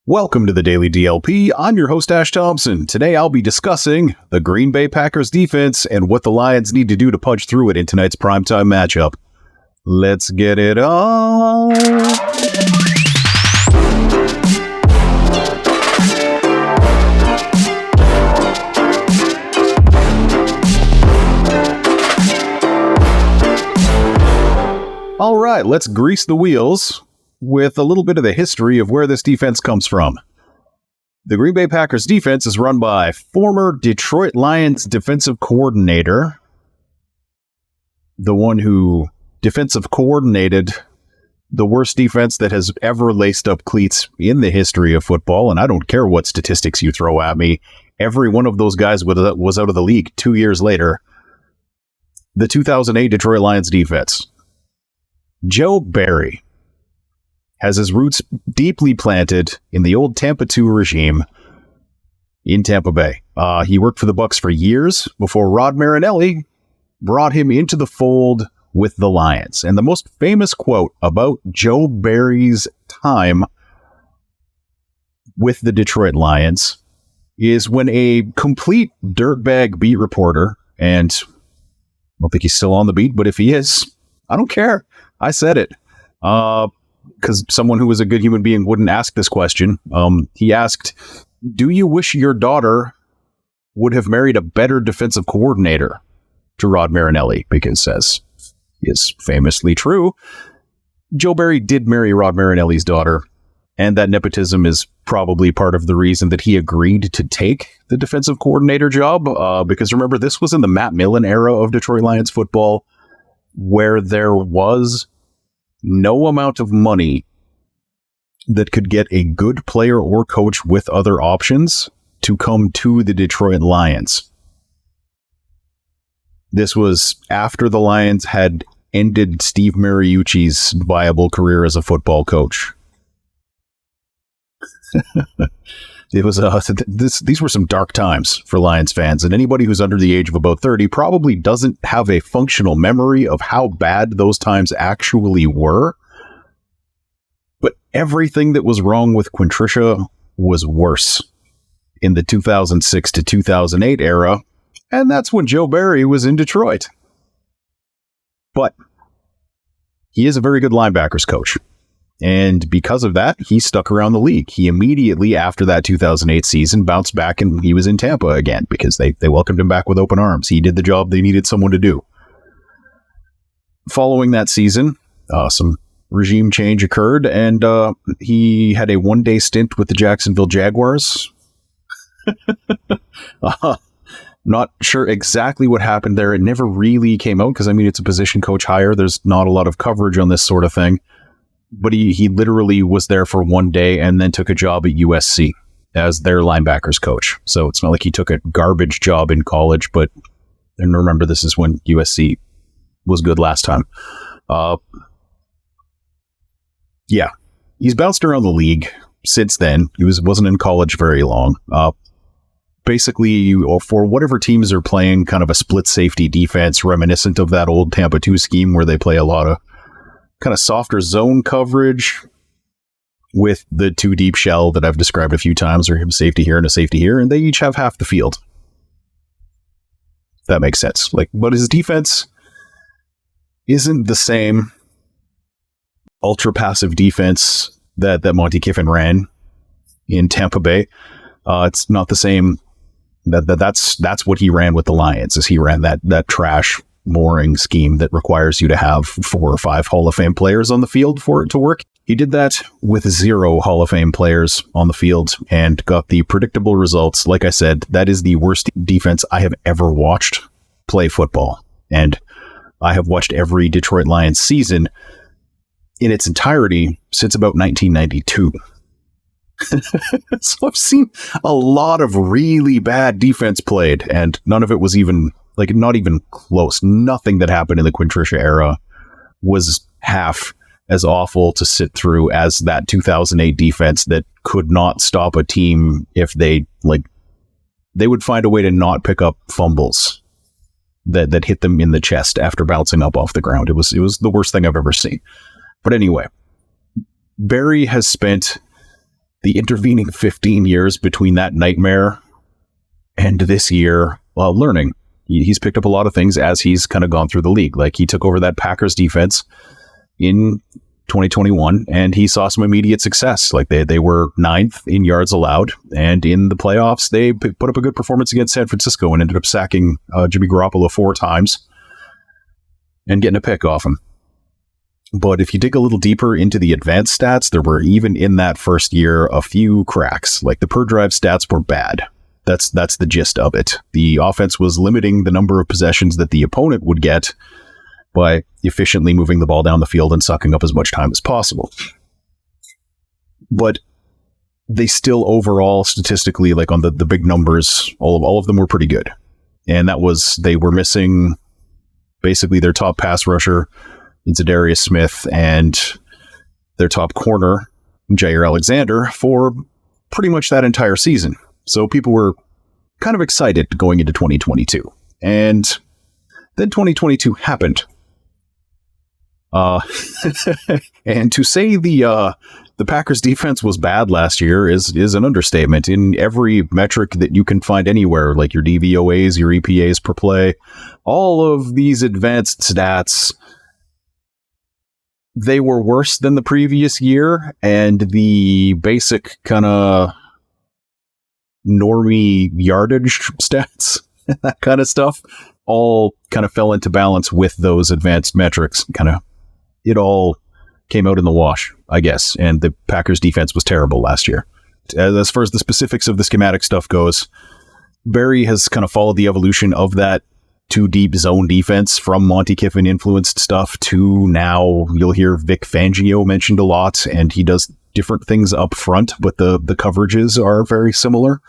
Welcome to the Daily DLP. I'm your host, Ash Thompson. Today I'll be discussing the Green Bay Packers defense and what the Lions need to do to punch through it in tonight's primetime matchup. Let's get it on. All right, let's grease the wheels with a little bit of the history of where this defense comes from. The Green Bay Packers defense is run by former Detroit Lions defensive coordinator, the one who defensive coordinated the worst defense that has ever laced up cleats in the history of football, and I don't care what statistics you throw at me. Every one of those guys was out of the league 2 years later. The 2008 Detroit Lions defense. Joe Barry has his roots deeply planted in the old Tampa 2 regime in Tampa Bay. He worked for the Bucs for years before Rod Marinelli brought him into the fold with the Lions. And the most famous quote about Joe Barry's time with the Detroit Lions is when a complete dirtbag beat reporter, and I don't think he's still on the beat, but if he is, I don't care. I said it. Because someone who was a good human being wouldn't ask this question. He asked, do you wish your daughter would have married a better defensive coordinator to Rod Marinelli? Because as is famously true, Joe Barry did marry Rod Marinelli's daughter, and that nepotism is probably part of the reason that he agreed to take the defensive coordinator job. Because remember, this was in the Matt Millen era of Detroit Lions football, where there was no amount of money that could get a good player or coach with other options to come to the Detroit Lions. This was after the Lions had ended Steve Mariucci's viable career as a football coach. It was these were some dark times for Lions fans, and anybody who's under the age of about 30 probably doesn't have a functional memory of how bad those times actually were. But everything that was wrong with Quintricia was worse in the 2006 to 2008 era, and that's when Joe Barry was in Detroit. But he is a very good linebackers coach. And because of that, he stuck around the league. He immediately, after that 2008 season, bounced back and he was in Tampa again because they welcomed him back with open arms. He did the job they needed someone to do. Following that season, some regime change occurred, and he had a one-day stint with the Jacksonville Jaguars. Not sure exactly what happened there. It never really came out because, I mean, it's a position coach hire. There's not a lot of coverage on this sort of thing. But he literally was there for one day and then took a job at USC as their linebackers coach. So it's not like he took a garbage job in college, but and remember, this is when USC was good last time. Yeah, he's bounced around the league since then. He wasn't in college very long. Basically, for whatever teams are playing kind of a split safety defense reminiscent of that old Tampa 2 scheme where they play a lot of kind of softer zone coverage with the two deep shell that I've described a few times, or a safety here and a safety here, and they each have half the field. That makes sense. But his defense isn't the same ultra passive defense that Monty Kiffin ran in Tampa Bay. It's not the same. That's what he ran with the Lions, is he ran that trash mooring scheme that requires you to have 4 or 5 Hall of Fame players on the field for it to work. He did that with 0 Hall of Fame players on the field and got the predictable results. Like I said, that is the worst defense I have ever watched play football. And I have watched every Detroit Lions season in its entirety since about 1992. So I've seen a lot of really bad defense played, and none of it was even not even close. Nothing that happened in the Quintricia era was half as awful to sit through as that 2008 defense that could not stop a team if they would find a way to not pick up fumbles that hit them in the chest after bouncing up off the ground. It was the worst thing I've ever seen. But anyway, Barry has spent the intervening 15 years between that nightmare and this year, learning. He's picked up a lot of things as he's kind of gone through the league. Like, he took over that Packers defense in 2021, and he saw some immediate success. Like, they were 9th in yards allowed, and in the playoffs, they put up a good performance against San Francisco and ended up sacking Jimmy Garoppolo 4 times and getting a pick off him. But if you dig a little deeper into the advanced stats, there were, even in that first year, a few cracks. Like, the per drive stats were bad. That's the gist of it. The offense was limiting the number of possessions that the opponent would get by efficiently moving the ball down the field and sucking up as much time as possible. But they still overall, statistically, like on the big numbers, all of them were pretty good. And that was, they were missing basically their top pass rusher, Zadarius Smith, and their top corner, Jair Alexander, for pretty much that entire season. So people were kind of excited going into 2022. And then 2022 happened. And to say the Packers defense was bad last year is an understatement. In every metric that you can find anywhere, like your DVOAs, your EPAs per play, all of these advanced stats, they were worse than the previous year, and the basic kind of normie yardage stats, that kind of stuff, all kind of fell into balance with those advanced metrics. It all came out in the wash, I guess, and the Packers defense was terrible last year. As far as the specifics of the schematic stuff goes, Barry has kind of followed the evolution of that 2-deep zone defense from Monty Kiffin influenced stuff to now you'll hear Vic Fangio mentioned a lot, and he does different things up front, but the coverages are very similar.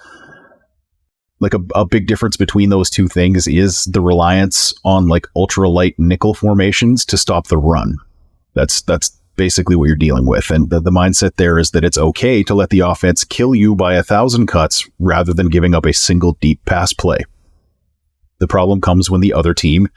Like, a big difference between those two things is the reliance on like ultralight nickel formations to stop the run. That's basically what you're dealing with. And the mindset there is that it's okay to let the offense kill you by 1,000 cuts rather than giving up a single deep pass play. The problem comes when the other team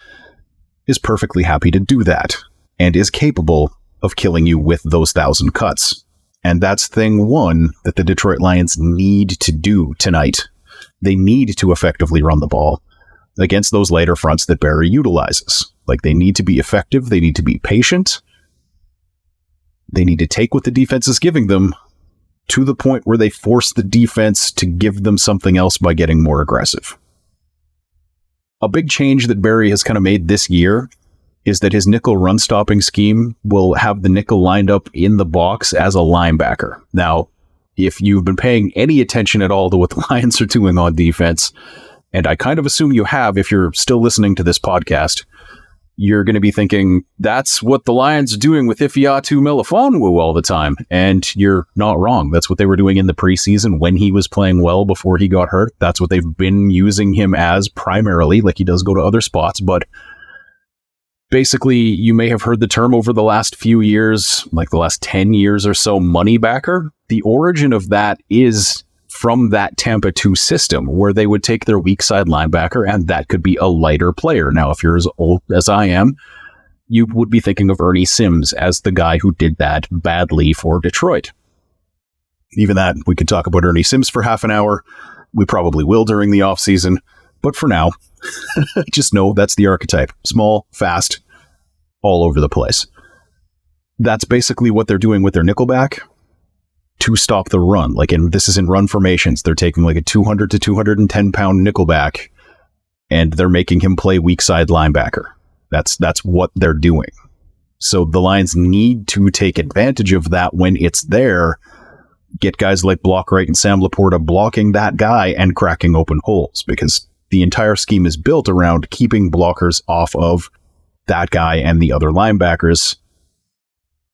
is perfectly happy to do that and is capable of killing you with those 1,000 cuts. And that's thing one that the Detroit Lions need to do tonight. They need to effectively run the ball against those later fronts that Barry utilizes. Like, they need to be effective. They need to be patient. They need to take what the defense is giving them to the point where they force the defense to give them something else by getting more aggressive. A big change that Barry has kind of made this year is that his nickel run stopping scheme will have the nickel lined up in the box as a linebacker. Now, if you've been paying any attention at all to what the Lions are doing on defense, and I kind of assume you have if you're still listening to this podcast, you're going to be thinking, that's what the Lions are doing with Ifeatu Melifonwu all the time. And you're not wrong. That's what they were doing in the preseason when he was playing well before he got hurt. That's what they've been using him as primarily. Like, he does go to other spots, but basically, you may have heard the term over the last few years, like the last 10 years or so, money backer. The origin of that is from that Tampa 2 system, where they would take their weak side linebacker, and that could be a lighter player. Now, if you're as old as I am, you would be thinking of Ernie Sims as the guy who did that badly for Detroit. Even that, we could talk about Ernie Sims for half an hour. We probably will during the offseason. But for now, just know that's the archetype. Small, fast, all over the place. That's basically what they're doing with their nickelback to stop the run. Like, this is in run formations. They're taking like a 200 to 210 pound nickelback, and they're making him play weak side linebacker. That's what they're doing. So the Lions need to take advantage of that when it's there. Get guys like Blockwright and Sam Laporta blocking that guy and cracking open holes, because the entire scheme is built around keeping blockers off of that guy and the other linebackers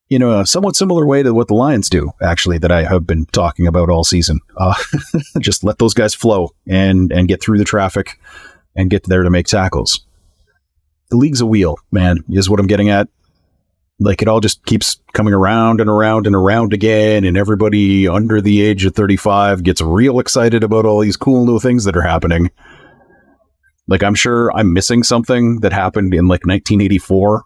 in a somewhat similar way to what the Lions do, actually, that I have been talking about all season. Just let those guys flow and get through the traffic and get there to make tackles. The league's a wheel, man, is what I'm getting at. Like, it all just keeps coming around and around and around again, and everybody under the age of 35 gets real excited about all these cool new things that are happening. Like, I'm sure I'm missing something that happened in like 1984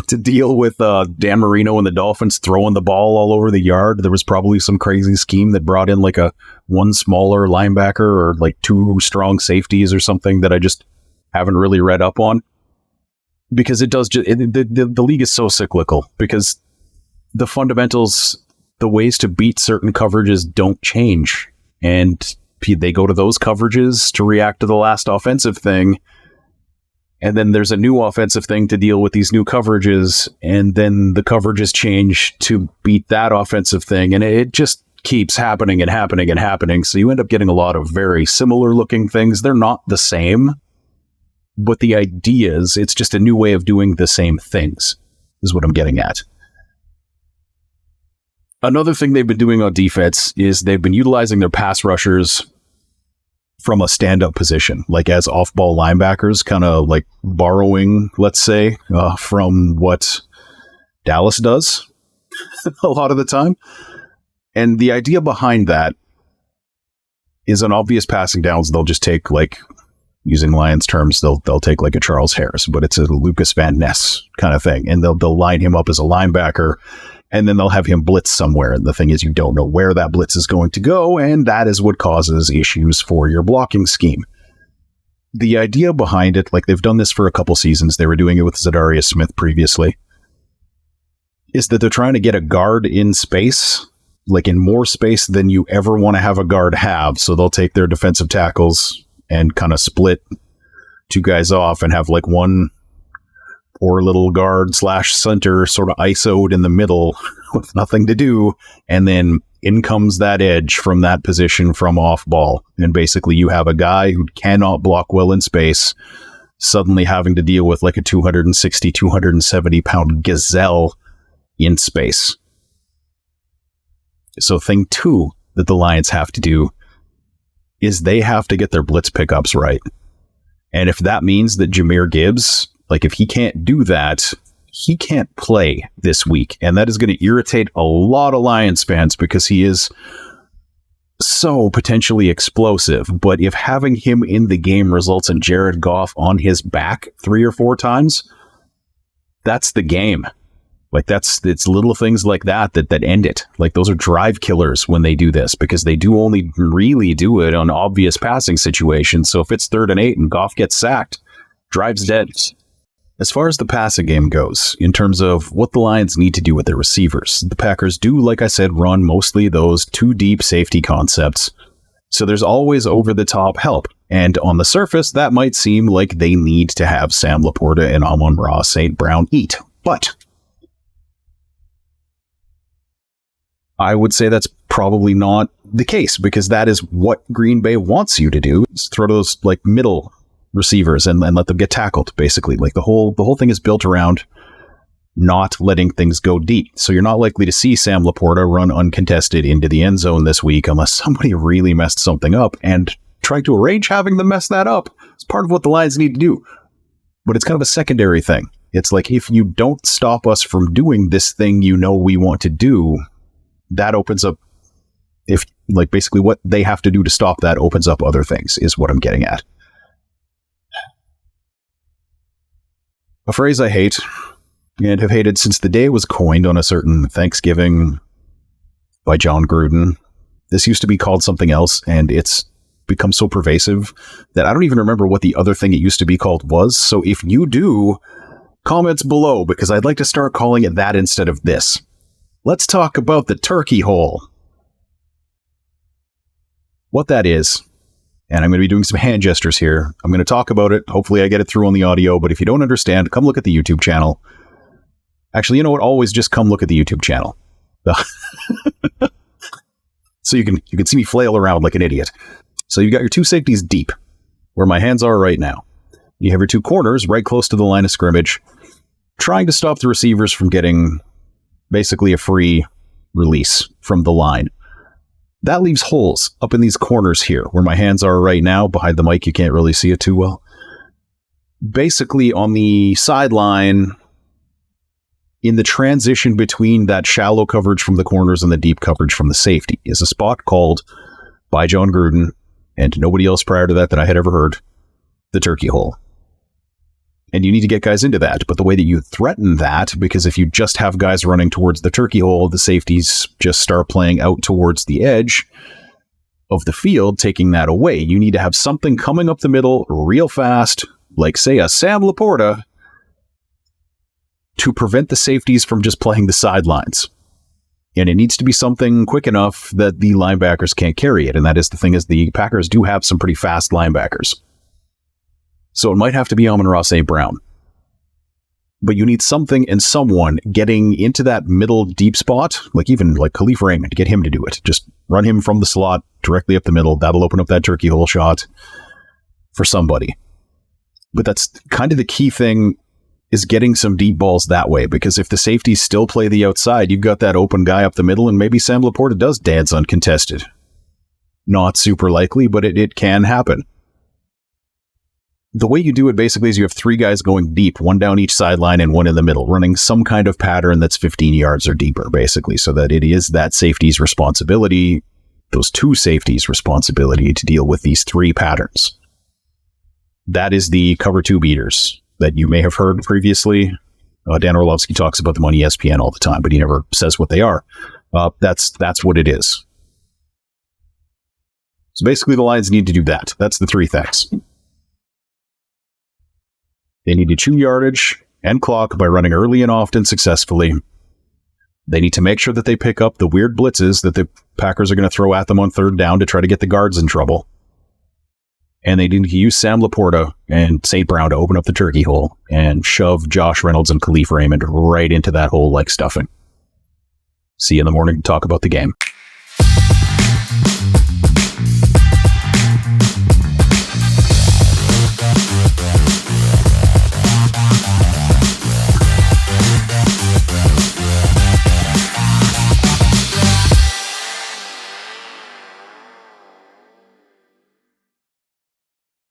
to deal with Dan Marino and the Dolphins throwing the ball all over the yard. There was probably some crazy scheme that brought in like one smaller linebacker or like two strong safeties or something that I just haven't really read up on. Because it does the league is so cyclical, because the fundamentals, the ways to beat certain coverages don't change. And they go to those coverages to react to the last offensive thing. And then there's a new offensive thing to deal with these new coverages. And then the coverages change to beat that offensive thing. And it just keeps happening and happening and happening. So you end up getting a lot of very similar looking things. They're not the same, but the ideas, it's just a new way of doing the same things, is what I'm getting at. Another thing they've been doing on defense is they've been utilizing their pass rushers from a stand-up position, like as off-ball linebackers, kind of like borrowing, let's say, from what Dallas does a lot of the time. And the idea behind that is on obvious passing downs, they'll just take, like, using Lions terms, they'll take like a Charles Harris, but it's a Lucas Van Ness kind of thing. And they'll line him up as a linebacker, and then they'll have him blitz somewhere. And the thing is, you don't know where that blitz is going to go, and that is what causes issues for your blocking scheme. The idea behind it, like they've done this for a couple seasons, they were doing it with Zadarius Smith previously, is that they're trying to get a guard in space, like in more space than you ever want to have a guard have. So they'll take their defensive tackles and kind of split two guys off and have like one poor little guard / center sort of ISO'd in the middle with nothing to do. And then in comes that edge from that position from off ball. And basically you have a guy who cannot block well in space suddenly having to deal with like a 260, 270 pound gazelle in space. So thing two that the Lions have to do is they have to get their blitz pickups right. And if that means that Jahmyr Gibbs, like if he can't do that, he can't play this week. And that is going to irritate a lot of Lions fans because he is so potentially explosive. But if having him in the game results in Jared Goff on his back 3 or 4 times, that's the game. Like it's little things like that end it. Like those are drive killers when they do this, because they do only really do it on obvious passing situations. So if it's 3rd and 8 and Goff gets sacked, drive's dead. As far as the passing game goes, in terms of what the Lions need to do with their receivers, the Packers do, like I said, run mostly those 2 deep safety concepts. So there's always over-the-top help. And on the surface, that might seem like they need to have Sam Laporta and Amon-Ra St. Brown eat. But I would say that's probably not the case, because that is what Green Bay wants you to do, is throw those like middle receivers and let them get tackled, basically. Like the whole thing is built around not letting things go deep. So you're not likely to see Sam Laporta run uncontested into the end zone this week unless somebody really messed something up, and trying to arrange having them mess that up is part of what the Lions need to do. But it's kind of a secondary thing. It's like, if you don't stop us from doing this thing you know we want to do, that opens up, if like basically what they have to do to stop that opens up other things, is what I'm getting at. A phrase I hate, and have hated since the day it was coined on a certain Thanksgiving by John Gruden. This used to be called something else, and it's become so pervasive that I don't even remember what the other thing it used to be called was. So if you do, comments below, because I'd like to start calling it that instead of this. Let's talk about the turkey hole. What that is, and I'm going to be doing some hand gestures here. I'm going to talk about it. Hopefully I get it through on the audio, but if you don't understand, come look at the YouTube channel. Actually, you know what? Always just come look at the YouTube channel. So you can see me flail around like an idiot. So you've got your 2 safeties deep, where my hands are right now. You have your 2 corners right close to the line of scrimmage, trying to stop the receivers from getting basically a free release from the line. That leaves holes up in these corners here, where my hands are right now. Behind the mic, you can't really see it too well. Basically, on the sideline, in the transition between that shallow coverage from the corners and the deep coverage from the safety, is a spot called, by John Gruden, and nobody else prior to that I had ever heard, the turkey hole. And you need to get guys into that. But the way that you threaten that, because if you just have guys running towards the turkey hole, the safeties just start playing out towards the edge of the field, taking that away. You need to have something coming up the middle real fast, like, say, a Sam Laporta, to prevent the safeties from just playing the sidelines. And it needs to be something quick enough that the linebackers can't carry it. And that is the thing, is the Packers do have some pretty fast linebackers. So it might have to be Amon-Ra St. Brown. But you need something and someone getting into that middle deep spot, like even like Khalif Raymond, to get him to do it. Just run him from the slot directly up the middle. That'll open up that turkey hole shot for somebody. But that's kind of the key thing, is getting some deep balls that way. Because if the safeties still play the outside, you've got that open guy up the middle, and maybe Sam Laporta does dance uncontested. Not super likely, but it can happen. The way you do it basically is you have 3 guys going deep, 1 down each sideline and 1 in the middle, running some kind of pattern that's 15 yards or deeper, basically, so that it is that safety's responsibility, those 2 safeties' responsibility to deal with these 3 patterns. That is the cover 2 beaters that you may have heard previously. Dan Orlovsky talks about them on ESPN all the time, but he never says what they are. That's what it is. So basically the Lions need to do that. That's the 3 things. They need to chew yardage and clock by running early and often successfully. They need to make sure that they pick up the weird blitzes that the Packers are going to throw at them on 3rd down to try to get the guards in trouble. And they need to use Sam Laporta and St. Brown to open up the turkey hole and shove Josh Reynolds and Khalif Raymond right into that hole like stuffing. See you in the morning to talk about the game.